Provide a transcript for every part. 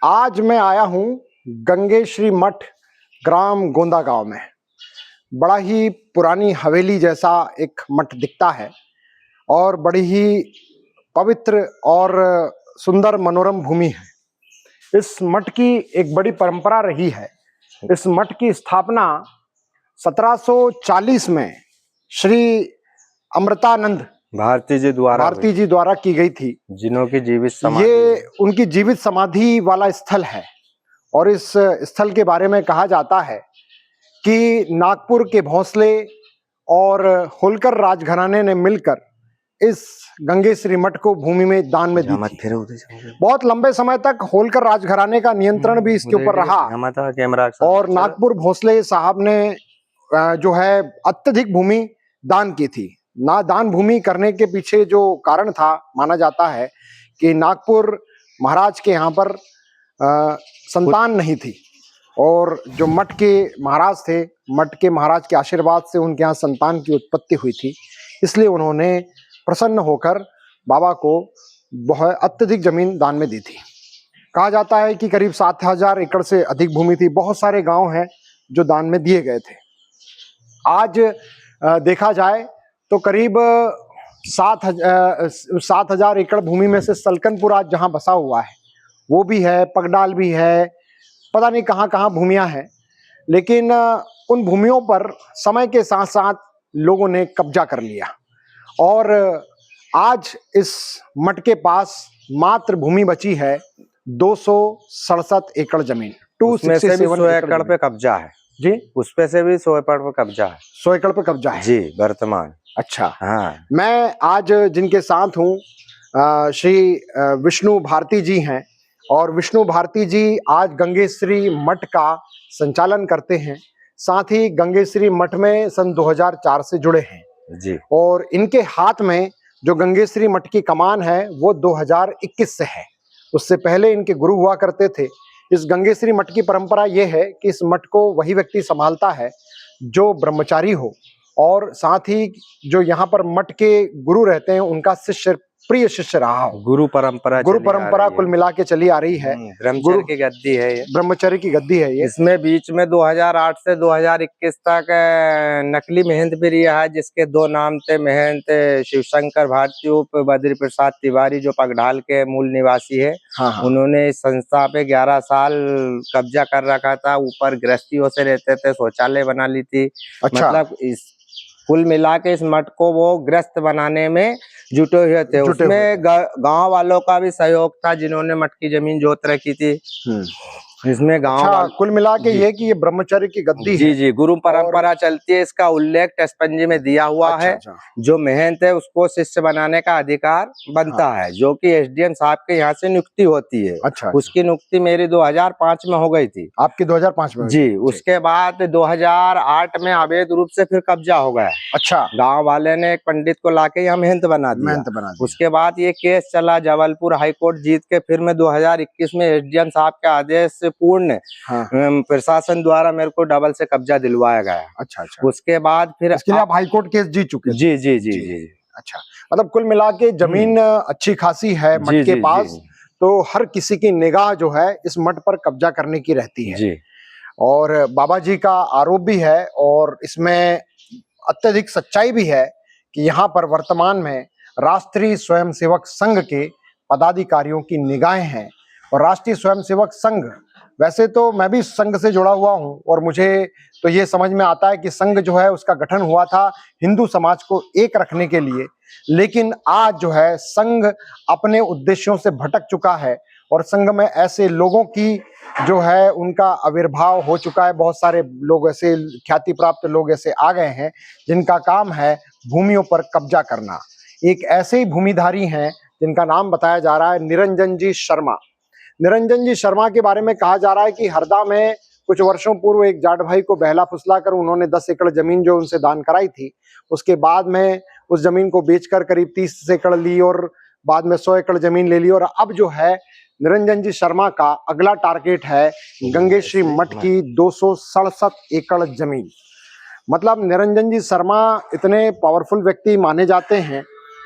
आज मैं आया हूँ गंगेश्री मठ, ग्राम गोंदा गांव में। बड़ा ही पुरानी हवेली जैसा एक मठ दिखता है और बड़ी ही पवित्र और सुंदर मनोरम भूमि है। इस मठ की एक बड़ी परंपरा रही है। इस मठ की स्थापना 1740 में श्री अमृतानंद भारती जी द्वारा की गई थी, जिन्हों की जीवित समाधि ये उनकी जीवित समाधि वाला स्थल है। और इस स्थल के बारे में कहा जाता है कि नागपुर के भोंसले और होलकर राजघराने ने मिलकर इस गंगेश्री मठ को भूमि में दान में दी थी। बहुत लंबे समय तक होलकर राजघराने का नियंत्रण भी इसके ऊपर रहा और नागपुर भोंसले साहब ने जो है अत्यधिक भूमि दान की थी। दान भूमि करने के पीछे जो कारण था, माना जाता है कि नागपुर महाराज के यहाँ पर संतान नहीं थी और जो मठ के महाराज थे, मठ के महाराज के आशीर्वाद से उनके यहाँ संतान की उत्पत्ति हुई थी। इसलिए उन्होंने प्रसन्न होकर बाबा को बहुत अत्यधिक जमीन दान में दी थी। कहा जाता है कि करीब 7000 एकड़ से अधिक भूमि थी। बहुत सारे गांव हैं जो दान में दिए गए थे। आज देखा जाए तो करीब 7000 एकड़ भूमि में से सलकनपुर आज जहां बसा हुआ है वो भी है, पगडाल भी है, पता नहीं कहाँ कहाँ भूमियां हैं। लेकिन उन भूमियों पर समय के साथ साथ लोगों ने कब्जा कर लिया और आज इस मठ के पास मात्र भूमि बची है 267 एकड़ जमीन। 267 एकड़ पे कब्जा है जी। उसपे से भी 100 एकड़ पे कब्जा है। 100 एकड़ पे कब्जा है जी, वर्तमान। अच्छा, हाँ। मैं आज जिनके साथ हूँ श्री विष्णु भारती जी हैं और विष्णु भारती जी आज गंगेश्री मठ का संचालन करते हैं। साथ ही गंगेश्री मठ में सन 2004 से जुड़े हैं जी। और इनके हाथ में जो गंगेश्री मठ की कमान है वो 2021 से है। उससे पहले इनके गुरु हुआ करते थे। इस गंगेश्री मठ की परंपरा ये है कि इस मठ को वही व्यक्ति संभालता है जो ब्रह्मचारी हो और साथ ही जो यहाँ पर मठ के गुरु रहते हैं उनका प्रिय शिष्य रहा हो। गुरु परंपरा कुल मिला के चली आ रही है। ब्रह्मचर्य की गद्दी है ये। ब्रह्मचर्य की गद्दी है ये। इसमें बीच में 2008 से 2021 तक नकली महंत भी रहा है, जिसके 2 नाम थे। महंत शिवशंकर भारती उप बद्री प्रसाद तिवारी जो पगडाल के मूल निवासी है। हाँ। उन्होंने इस संस्था पे 11 साल कब्जा कर रखा था। ऊपर गृहस्थियों से रहते थे, शौचालय बना ली थी। अच्छा। मतलब इस कुल मिला के इस मठ को वो ग्रस्त बनाने में जुटे हुए थे। उसमें गांव वालों का भी सहयोग था जिन्होंने मठ की जमीन जोत रखी थी। इसमें गांव कुल मिला के ये कि ये ब्रह्मचर्य की गद्दी है। जी, गुरु परंपरा चलती है। इसका उल्लेख टेस्पंजी में दिया हुआ है। जो महंत है उसको शिष्य बनाने का अधिकार बनता है, जो कि एसडीएम साहब के यहाँ से नियुक्ति होती है। उसकी नियुक्ति मेरी 2005 में हो गई थी। आपकी 2005 में? जी। उसके बाद 2008 में अवैध रूप से फिर कब्जा हो गया। अच्छा। गांव वाले ने एक पंडित को लाके यहाँ महंत बना दिया। उसके बाद ये केस चला, जबलपुर हाईकोर्ट जीत के फिर मैं 2021 में एसडीएम साहब के आदेश से पूर्ण प्रशासन द्वारा मेरे को डबल से कब्जा दिलवाया गया। अच्छा। उसके बाद फिर इसके लिए आप हाईकोर्ट केस जीत चुके? जी। अच्छा, मतलब कुल मिला के जमीन अच्छी खासी है मठ के पास। तो हर किसी की निगाह जो है इस मठ पर कब्जा करने की रहती है जी। और बाबा जी का आरोप भी है और इसमें अत्यधिक सच्चाई भी है कि यहाँ पर वर्तमान में राष्ट्रीय स्वयंसेवक संघ के पदाधिकारियों की निगाहें हैं। और राष्ट्रीय स्वयंसेवक संघ, वैसे तो मैं भी संघ से जुड़ा हुआ हूँ और मुझे तो ये समझ में आता है कि संघ जो है उसका गठन हुआ था हिंदू समाज को एक रखने के लिए। लेकिन आज जो है संघ अपने उद्देश्यों से भटक चुका है और संघ में ऐसे लोगों की जो है उनका आविर्भाव हो चुका है। बहुत सारे लोग ऐसे ख्याति प्राप्त लोग ऐसे आ गए हैं जिनका काम है भूमियों पर कब्जा करना। एक ऐसे ही भूमिधारी हैं जिनका नाम बताया जा रहा है निरंजन जी शर्मा। निरंजन जी शर्मा के बारे में कहा जा रहा है कि हरदा में कुछ वर्षों पूर्व एक जाट भाई को बहला फुसला कर उन्होंने 10 एकड़ जमीन जो उनसे दान कराई थी, उसके बाद में उस जमीन को बेचकर करीब 30 एकड़ ली और बाद में 100 एकड़ जमीन ले ली। और अब जो है निरंजन जी शर्मा का अगला टारगेट है गंगेश्री मठ की 267 एकड़ जमीन। मतलब निरंजन जी शर्मा इतने पावरफुल व्यक्ति माने जाते हैं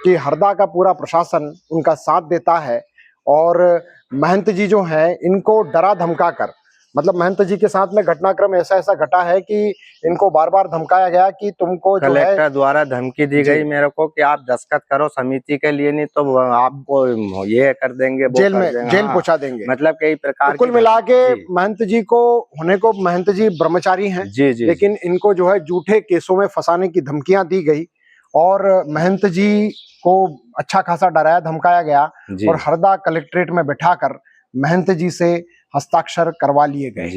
कि हरदा का पूरा प्रशासन उनका साथ देता है और महंत जी जो हैं इनको डरा धमका कर, मतलब महंत जी के साथ में घटनाक्रम ऐसा घटा है कि इनको बार बार धमकाया गया कि तुमको जो है कलेक्टर द्वारा धमकी दी गई मेरे को कि आप दस्तखत करो समिति के लिए, नहीं तो आपको ये कर देंगे, वो जेल कर में देंगे, जेल हाँ, पहुंचा देंगे। मतलब कई प्रकार तो कुल मिला के महंत जी को महंत जी ब्रह्मचारी हैं, जी जी, लेकिन इनको जो है झूठे केसों में फंसाने की धमकियां दी गई और महंत जी को अच्छा खासा डराया धमकाया गया और हरदा कलेक्ट्रेट में बिठाकर महंत जी से हस्ताक्षर करवा लिए गए,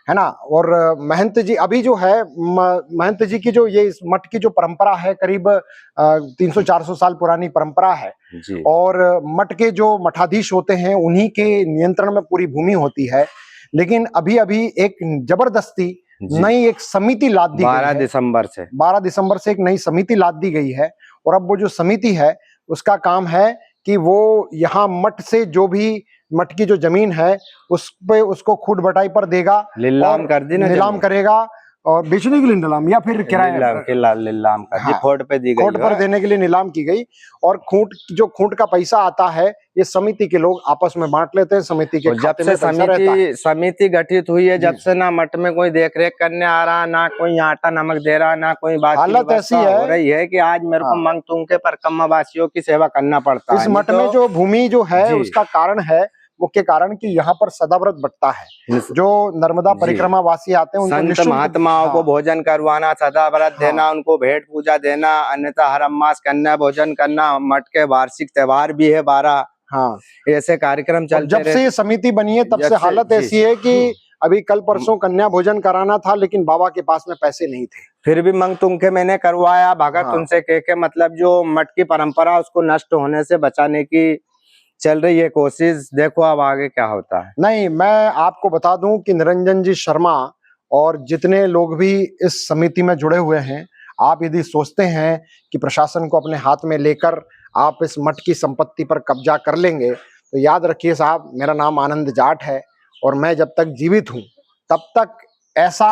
है ना। और महंत जी अभी जो है महंत जी की जो ये इस मठ की जो परंपरा है करीब 300-400 साल पुरानी परंपरा है और मठ के जो मठाधीश होते हैं उन्हीं के नियंत्रण में पूरी भूमि होती है। लेकिन अभी अभी एक जबरदस्ती नई एक समिति लाद दी गई है 12 दिसंबर से एक नई समिति लाद दी गई है और अब वो जो समिति है उसका काम है कि वो यहाँ मठ से जो भी मठ की जो जमीन है उस पे उसको खूट बटाई पर देगा, नीलाम कर दी ना, नीलाम करेगा और बेचने के लिए नीलाम या फिर किराए नीलाम कर दी, खोट पे दी गई, खोट पर देने के लिए नीलाम की गई और खूट का पैसा आता है ये समिति के लोग आपस में बांट लेते हैं। समिति के जब से समिति गठित हुई है, जब से ना मठ में कोई देखरेख करने आ रहा, ना कोई आटा नमक दे रहा, ना कोई बात, हालत ऐसी हो रही है कि आज मेरे को मंगतुंग के परकम्मा वासियों की सेवा करना पड़ता है। इस मठ में जो भूमि जो है उसका कारण है, मुख्य कारण कि यहाँ पर सदाव्रत बटता है। जो नर्मदा परिक्रमा वासी आते हैं उनको संत महात्माओं को भोजन करवाना, सदाव्रत देना, उनको भेंट पूजा देना, अन्यथा हरम मास कन्या भोजन करना, मठ के वार्षिक त्योहार भी है 12, हाँ, ऐसे कार्यक्रम चलते। जब से ये समिति बनी है तब से हालत ऐसी है कि अभी कल परसों कन्या भोजन कराना था लेकिन बाबा के पास में पैसे नहीं थे, फिर भी मंगतुंग के मैंने करवाया, भगत उनसे कह के, मतलब जो मठ की परंपरा उसको नष्ट होने से बचाने की चल रही है कोशिश। देखो अब आगे क्या होता है। नहीं, मैं आपको बता दूं कि निरंजन जी शर्मा और जितने लोग भी इस समिति में जुड़े हुए हैं, आप यदि सोचते हैं कि प्रशासन को अपने हाथ में लेकर आप इस मठ की संपत्ति पर कब्जा कर लेंगे तो याद रखिए साहब, मेरा नाम आनंद जाट है और मैं जब तक जीवित हूं तब तक ऐसा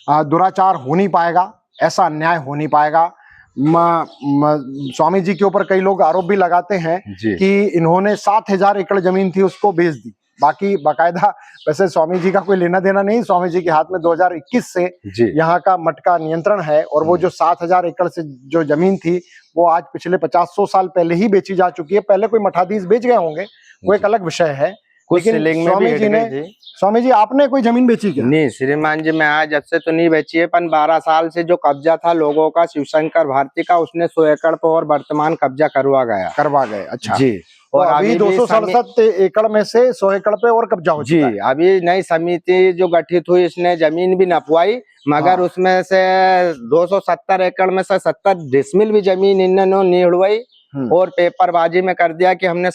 दुराचार हो नहीं पाएगा, ऐसा अन्याय हो नहीं पाएगा। स्वामी जी के ऊपर कई लोग आरोप भी लगाते हैं कि इन्होंने 7,000 एकड़ जमीन थी उसको बेच दी, बाकी बाकायदा वैसे स्वामी जी का कोई लेना देना नहीं, स्वामी जी के हाथ में 2021 से यहाँ का मठ का नियंत्रण है और वो जो 7,000 एकड़ से जो जमीन थी वो आज पिछले 50-100 साल पहले ही बेची जा चुकी है। पहले कोई मठाधीश बेच गए होंगे, वो एक अलग विषय है, लेकिन स्वामी जी आपने कोई जमीन बेची क्या? नहीं श्रीमान जी, मैं आज जब से तो नहीं बेची है, पर 12 साल से जो कब्जा था लोगों का शिवशंकर भारती का, उसने 100 एकड़ पर और वर्तमान कब्जा करवा गए। अच्छा जी, और अभी 267 एकड़ में से 100 एकड़ पे और कब्जा हो चुका है। अभी नई समिति जो गठित हुई इसने जमीन भी नपवाई, मगर उसमें से 270 एकड़ में से 70 डिसमिल भी जमीन इन्होंने नहीं उड़वाई और पेपरबाजी में कर दिया कि हमने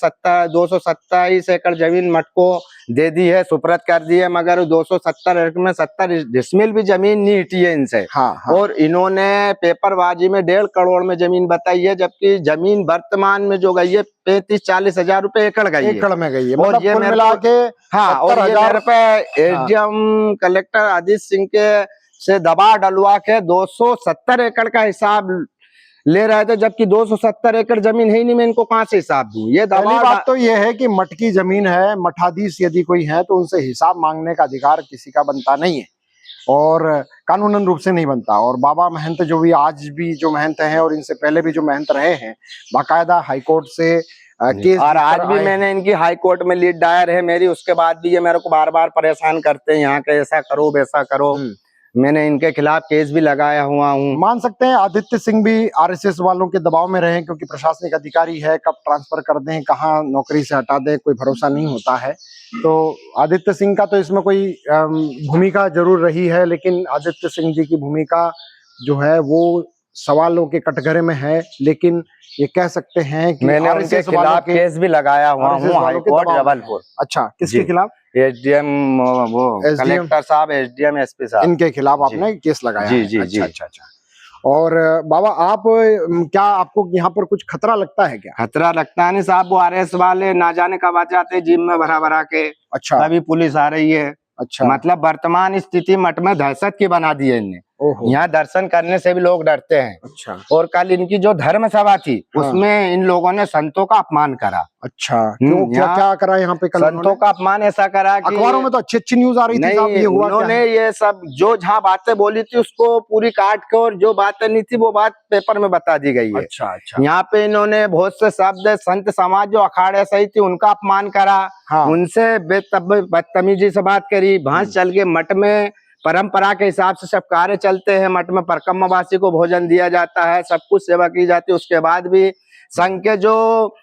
227 एकड़ जमीन मठ को दे दी है, सुप्रत कर दी है, मगर 270 एकड़ में 70 डिसमिल भी जमीन नहीं हटी है इनसे। और इन्होंने पेपरबाजी में 1.5 करोड़ में जमीन बताई है, जबकि जमीन वर्तमान में जो गई है 35-40 हजार रुपए एकड़ गई है, एकड़ में गई है। और ये मिला के और ये मेरे पे एसडीएम कलेक्टर आदित्य सिंह के से दबाव डलवा के 270 एकड़ का हिसाब ले रहे थे, जबकि 270 एकड़ जमीन है ही नहीं, मैं इनको कहां से हिसाब दूं। ये पहली बात तो ये है कि मठ की जमीन है, मठाधीश यदि कोई है तो उनसे हिसाब मांगने का अधिकार किसी का बनता नहीं है और कानूनन रूप से नहीं बनता। और बाबा महंत जो भी आज भी जो महंत हैं और इनसे पहले भी जो महंत रहे हैं, बाकायदा हाईकोर्ट से केस, और आज भी मैंने इनकी हाई कोर्ट में लीड दायर है मेरी, उसके बाद भी ये मेरे को बार बार परेशान करते हैं, यहाँ के ऐसा करो वैसा करो। मैंने इनके खिलाफ केस भी लगाया हुआ हूँ। मान सकते हैं आदित्य सिंह भी आरएसएस वालों के दबाव में रहे, क्योंकि प्रशासनिक अधिकारी है, कब ट्रांसफर कर दें, कहाँ नौकरी से हटा दें, कोई भरोसा नहीं होता है। तो आदित्य सिंह का तो इसमें कोई भूमिका जरूर रही है, लेकिन आदित्य सिंह जी की भूमिका जो है वो सवालों के कटघरे में है। लेकिन ये कह सकते हैं कि मैंने उनके खिलाफ केस भी लगाया हुआ हूँ हाई कोर्ट जबलपुर। अच्छा, किसके खिलाफ? एसडीएम वो कलेक्टर साहब, एसडीएम एसपी साहब, इनके खिलाफ आपने केस लगाया? जी। अच्छा। और बाबा आप क्या, आपको यहाँ पर कुछ खतरा लगता है क्या? खतरा लगता है नहीं साहब, वो आरएस वाले ना जाने कब आ जाते हैं जिम में भरा के। अच्छा, अभी पुलिस आ रही है। अच्छा, मतलब वर्तमान स्थिति मठ में दहशत की बना दी है इनने। ओहो। यहाँ दर्शन करने से भी लोग डरते हैं। अच्छा और कल इनकी जो धर्म सभा थी उसमें इन लोगों ने संतों का अपमान करा। अच्छा क्यों, क्या क्या करा यहाँ पे कल? संतों का अपमान ऐसा करा कि अखबारों में तो अच्छी अच्छी न्यूज आ रही थी साहब, ये हुआ क्या उन्होंने है? ये सब जो जहाँ बातें बोली थी उसको पूरी काट के, और जो बातें नहीं थी वो बात पेपर में बता दी गई है। अच्छा अच्छा। यहाँ पे इन्होंने बहुत से शब्द संत समाज जो अखाड़े सही थी उनका अपमान करा। हाँ। उनसे बदतमीजी से बात करी। भांस चल के मठ में परंपरा के हिसाब से सब कार्य चलते हैं, मठ में परकम्मवासी को भोजन दिया जाता है, सब कुछ सेवा की जाती है। उसके बाद भी संघ के जो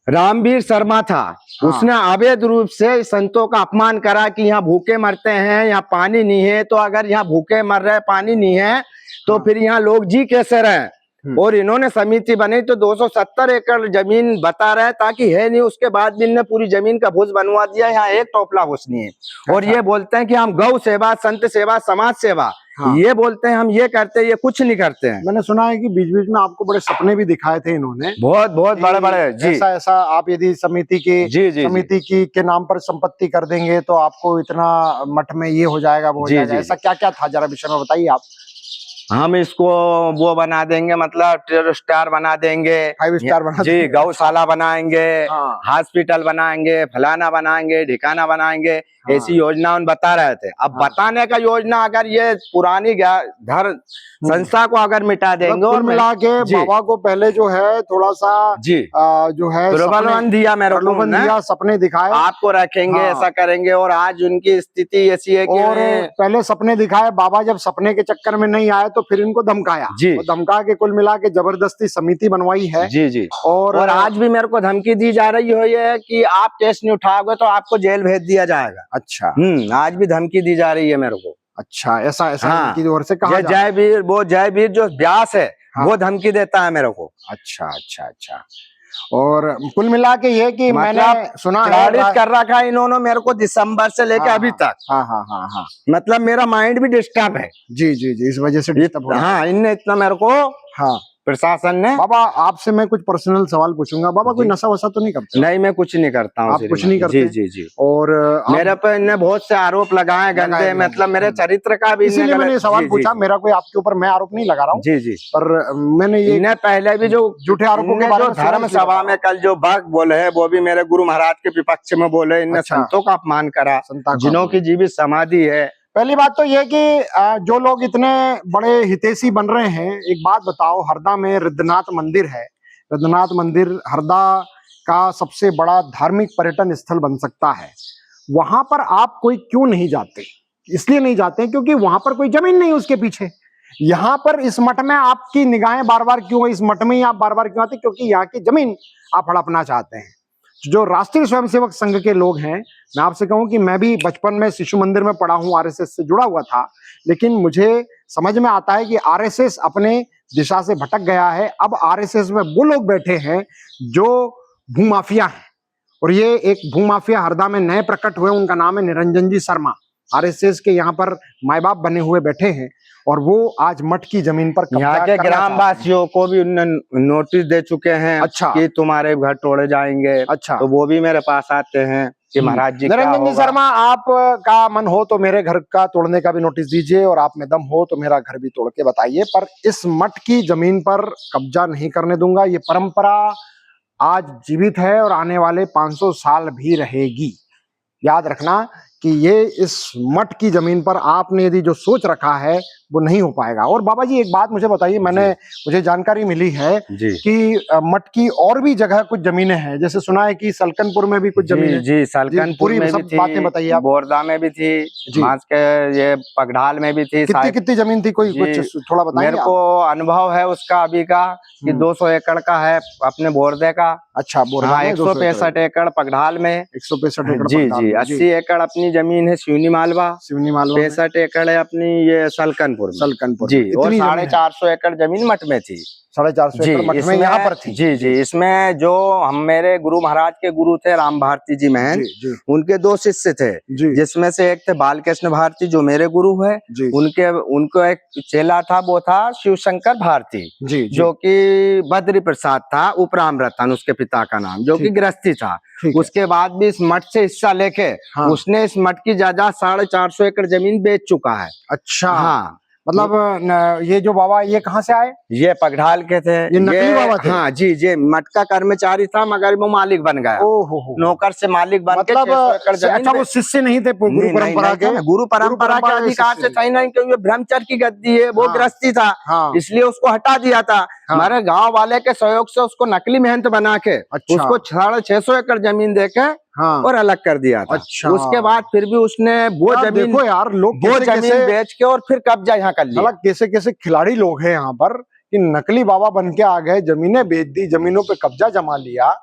रामवीर शर्मा था उसने अवैध रूप से संतों का अपमान करा कि यहाँ भूखे मरते हैं, यहाँ पानी नहीं है। तो अगर यहाँ भूखे मर रहे, पानी नहीं है, तो फिर यहाँ लोग जी कैसे रहे? और इन्होंने समिति बनाई तो 270 एकड़ जमीन बता रहे ताकि है नहीं। उसके बाद भी इन्होंने पूरी जमीन का भूस बनवा दिया, यहाँ एक टोपला घुस नहीं है। और ये बोलते हैं कि हम गौ सेवा, संत सेवा, समाज सेवा, ये बोलते हैं हम ये करते हैं, ये कुछ नहीं करते हैं। मैंने सुना है कि बीच बीच में आपको बड़े सपने भी दिखाए थे इन्होंने, बहुत बहुत बड़े बड़े। जी ऐसा ऐसा आप यदि समिति की समिति की के नाम पर संपत्ति कर देंगे तो आपको इतना मठ में ये हो जाएगा, वो हो जाएगा। ऐसा क्या क्या था, जरा विषय में बताइए आप। हम इसको वो बना देंगे, मतलब 4 स्टार बना देंगे, 5 स्टार बना जी, गौशाला बनाएंगे, हॉस्पिटल बनाएंगे, फलाना बनाएंगे, ठिकाना बनाएंगे, ऐसी योजना उन बता रहे थे। अब बताने का योजना अगर ये पुरानी धर्म संस्था को अगर मिटा देंगे और मिला के बाबा को पहले जो है थोड़ा सा जो है प्रलोभन दिया, मेरे को दिया, सपने दिखाए आपको रखेंगे, ऐसा करेंगे। और आज उनकी स्थिति ऐसी है कि और पहले सपने दिखाए बाबा, जब सपने के चक्कर में नहीं आए तो फिर इनको धमकाया जी, धमका के कुल मिला के जबरदस्ती समिति बनवाई है। जी जी। और आज भी मेरे को धमकी दी जा रही है कि आप टेस्ट नहीं उठाओगे तो आपको जेल भेज दिया जाएगा। अच्छा, आज भी धमकी दी जा रही है मेरे को। अच्छा, ऐसा ऐसा उनकी ओर से कहा जयवीर, वो जयवीर जो व्यास है वो धमकी देता है मेरे को। अच्छा अच्छा अच्छा। और कुल मिला के ये कि मैंने सुना है कर रखा है इन्होंने मेरे को दिसंबर से लेकर अभी तक। हाँ, मतलब मेरा माइंड भी डिस्टर्ब है। जी जी जी, इस वजह से डिस्टर्ब हो रहा है। हाँ, इनने इतना मेरे को प्रशासन ने। बाबा आपसे मैं कुछ पर्सनल सवाल पूछूंगा। बाबा कोई नशा वशा तो नहीं करते? नहीं, मैं कुछ नहीं करता हूँ। आप कुछ नहीं करते? जी जी जी। और मेरे पे इन्हें बहुत से आरोप लगाए गंदे, मतलब मेरे चरित्र का भी। इसीलिए मैंने सवाल पूछा। मेरा कोई आपके ऊपर मैं आरोप नहीं लगा रहा हूँ। जी जी। पर मैंने ये पहले भी जो झूठे आरोपों के बारे में धर्म सभा में कल जो बात बोले है वो भी मेरे गुरु महाराज के विपक्ष में बोले। इनने संतों का अपमान करा, जिन्हों की जीवित समाधि है। पहली बात तो ये कि जो लोग इतने बड़े हितैषी बन रहे हैं, एक बात बताओ, हरदा में रिद्धनाथ मंदिर है। रिद्धनाथ मंदिर हरदा का सबसे बड़ा धार्मिक पर्यटन स्थल बन सकता है। वहां पर आप कोई क्यों नहीं जाते? इसलिए नहीं जाते क्योंकि वहां पर कोई जमीन नहीं उसके पीछे। यहाँ पर इस मठ में आपकी निगाहें बार बार क्यों, इस मठ में ही आप बार बार क्यों आते? क्योंकि यहाँ की जमीन आप हड़पना चाहते हैं। जो राष्ट्रीय स्वयंसेवक संघ के लोग हैं, मैं आपसे कहूं कि मैं भी बचपन में शिशु मंदिर में पढ़ा हूं, आरएसएस से जुड़ा हुआ था, लेकिन मुझे समझ में आता है कि आरएसएस अपने दिशा से भटक गया है। अब आरएसएस में वो लोग बैठे हैं जो भूमाफिया हैं, और ये एक भूमाफिया हरदा में नए प्रकट हुए, उनका नाम है निरंजन जी शर्मा। आरएसएस के यहाँ पर माई बाप बने हुए बैठे हैं और वो आज मठ की जमीन पर यहाँ के ग्रामवासियों को भी उन्होंने नोटिस दे चुके हैं। अच्छा, कि तुम्हारे घर तोड़े जाएंगे। अच्छा, तो वो भी मेरे पास आते हैं कि महाराज जी, निरंजन जी शर्मा, आप का मन हो तो मेरे घर का तोड़ने का भी नोटिस दीजिए, और आप में दम हो तो मेरा घर भी तोड़ के बताइए, पर इस मठ की जमीन पर कब्जा नहीं करने दूंगा। ये परंपरा आज जीवित है और आने वाले 500 साल भी रहेगी। याद रखना कि ये इस मठ की जमीन पर आपने यदि जो सोच रखा है वो नहीं हो पाएगा। और बाबा जी एक बात मुझे बताइए, मुझे जानकारी मिली है कि मठ की और भी जगह कुछ जमीनें हैं, जैसे सुना है कि सलकनपुर में भी कुछ जमीनें। जी, सलकनपुर में भी थी, बातें बताइए आप। बोरदा में भी थी, ये पगडाल में भी थी। कितनी जमीन थी, कोई कुछ थोड़ा बताइए। मेरे को अनुभव है उसका अभी का कि 200 एकड़ का है अपने बोरदे का। अच्छा, बोरदा 165 एकड़ पगडाल में। 165 एकड़ जी जी। 80 एकड़ अपनी जमीन है शिवनी मालवा। 65 एकड़ है अपनी ये सलकनपुर जी। और 450 एकड़ जमीन मठ में थी। 450 एकड़ मठ में यहाँ पर थी। जी जी। इसमें जो हम मेरे गुरु महाराज के गुरु थे राम भारती जी महन, उनके 2 शिष्य थे, जिसमें से एक थे बालकृष्ण भारती जो मेरे गुरु है। उनको एक चेला था, वो था शिव शंकर भारती, जो कि बद्री प्रसाद था, उपराम रतन उसके पिता का नाम, जो कि गृहस्थी था। उसके बाद भी इस मठ से हिस्सा लेके उसने इस मठ की जायदाद 450 एकड़ जमीन बेच चुका है। अच्छा। हाँ, मतलब ये जो बाबा ये कहाँ से आए? ये पगढाल के थे। ये नकली बाबा थे? हाँ जी, ये मटका कर्मचारी था मगर वो मालिक बन गया। ओहो, नौकर से मालिक बन के मतलब 600 एकड़ जमीन अच्छा वो शिष्य नहीं थे गुरु परंपरा के? गुरु परंपरा के अधिकार से सही नहीं, क्योंकि ये ब्रह्मचर्य की गद्दी है, वो गृहस्थी था, इसलिए उसको हटा दिया था। हमारे गांव वाले के सहयोग से उसको नकली महंत बना के उसको 650 एकड़ जमीन देके और अलग कर दिया था। अच्छा। उसके बाद फिर भी उसने वो जमीन, देखो यार लोग वो जमीन बेच के और फिर कब्जा यहाँ कर लिया। कैसे कैसे खिलाड़ी लोग हैं यहाँ पर कि नकली बाबा बन के आ गए, जमीनें बेच दी, जमीनों पे कब्जा जमा लिया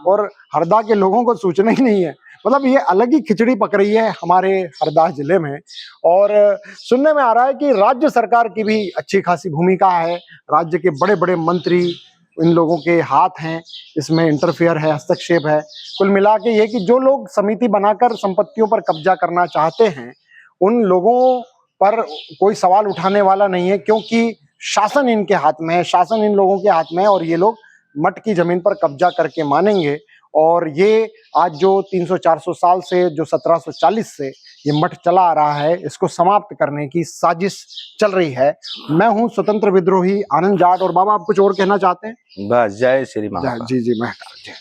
और हरदा के लोगों को सूचना ही नहीं है। मतलब ये अलग ही खिचड़ी पक रही है हमारे हरदा जिले में। और सुनने में आ रहा है कि राज्य सरकार की भी अच्छी खासी भूमिका है, राज्य के बड़े बड़े मंत्री इन लोगों के हाथ हैं, इसमें इंटरफेयर है, हस्तक्षेप है। कुल मिला के ये कि जो लोग समिति बनाकर संपत्तियों पर कब्जा करना चाहते हैं उन लोगों पर कोई सवाल उठाने वाला नहीं है, क्योंकि शासन इनके हाथ में है, शासन इन लोगों के हाथ में है और ये लोग मठ की जमीन पर कब्जा करके मानेंगे। और ये आज जो 300-400 साल से, जो 1740 से ये मठ चला आ रहा है, इसको समाप्त करने की साजिश चल रही है। मैं हूं स्वतंत्र विद्रोही आनंद जाट। और बाबा आप कुछ और कहना चाहते हैं? बस जय श्री महाकाल। जी जी महाकाल।